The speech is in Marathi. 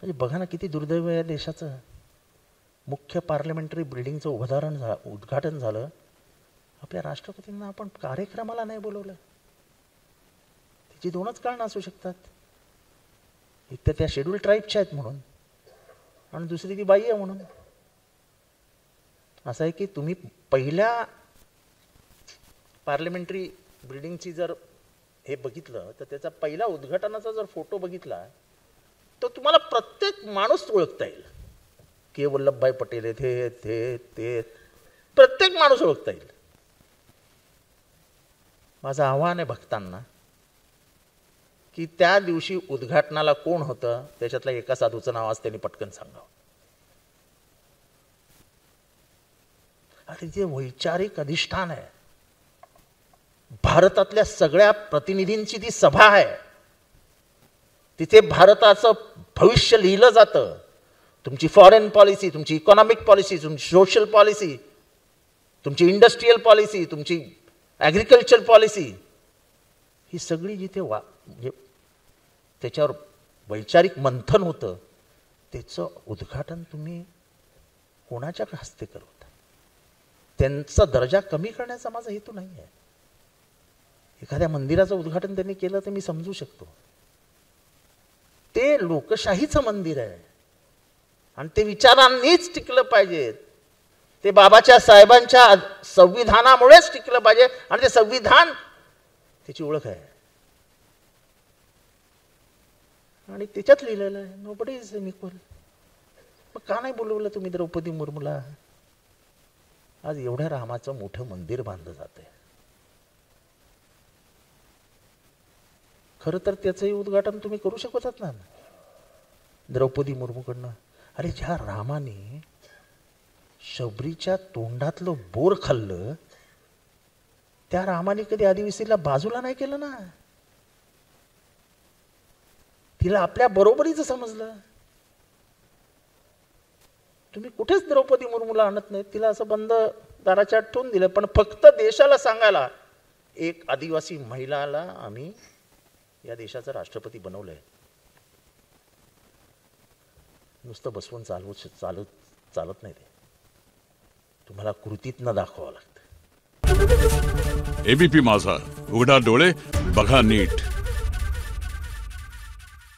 म्हणजे बघा ना किती दुर्दैव आहे देशाचं. मुख्य पार्लमेंटरी बिल्डिंगचं उद्घाटन झालं, आपल्या राष्ट्रपतींना आपण कार्यक्रमाला नाही बोलवलं. त्याची दोनच कारणं असू शकतात. एक तर त्या शेड्यूल ट्राईबच्या आहेत म्हणून, आणि दुसरी ती बाई आहे म्हणून. असं आहे की तुम्ही पहिल्या पार्लमेंटरी बिल्डिंगची जर हे बघितलं तर त्याचा पहिला उद्घाटनाचा जर फोटो बघितला तर तुम्हाला प्रत्येक माणूस ओळखता येईल की वल्लभभाई पटेल आहेत, ते प्रत्येक माणूस ओळखता येईल. माझं आव्हान आहे भक्तांना की त्या दिवशी उद्घाटनाला कोण होतं त्याच्यातल्या एका साधूचं नाव आज त्यांनी पटकन सांगावं. अरे जे वैचारिक अधिष्ठान आहे, भारतातल्या सगळ्या प्रतिनिधींची ती सभा आहे, तिथे भारताचं भविष्य लिहिलं जातं. तुमची फॉरेन पॉलिसी, तुमची इकॉनॉमिक पॉलिसी, तुमची सोशल पॉलिसी, तुमची इंडस्ट्रीयल पॉलिसी, तुमची ॲग्रिकल्चर पॉलिसी, ही सगळी जिथे म्हणजे त्याच्यावर वैचारिक मंथन होतं, त्याचं उद्घाटन तुम्ही कोणाच्या हस्ते करवता? त्यांचा दर्जा कमी करण्याचा माझा हेतू नाही आहे. एखाद्या मंदिराचं उद्घाटन त्यांनी केलं तर मी समजू शकतो. ते लोकशाहीचं मंदिर आहे आणि ते विचारांनीच टिकलं पाहिजे. ते बाबाच्या साहेबांच्या संविधानामुळेच टिकलं पाहिजे आणि ते संविधान त्याची ओळख आहे आणि त्याच्यात लिहिलेलं आहे नोबडी इज एन इक्वल. मग का नाही बोलवलं तुम्ही द्रौपदी मुर्मूला? आज एवढ्या रामाचं मोठं मंदिर बांधलं जातंय. खरं तर त्याचंही उद्घाटन तुम्ही करू शकतात ना द्रौपदी मुर्मूकडनं. अरे ज्या रामाने शबरीच्या तोंडातलं बोर खाल्लं, त्या रामाने कधी आदिवासीला बाजूला नाही केलं ना. तिला आपल्या बरोबरीचं समजलं. तुम्ही कुठेच द्रौपदी मुर्मूला आणत नाही, तिला असं बंद दाराच्या ठेवून दिलं. पण फक्त देशाला सांगायला एक आदिवासी महिलाला आम्ही या देशाचा राष्ट्रपती बनवलंय. नुसतं बसवून चालत नाही. ते तुम्हाला कृतीतनं दाखवावं लागतं. एबीपी माझा, उघडा डोळे बघा नीट.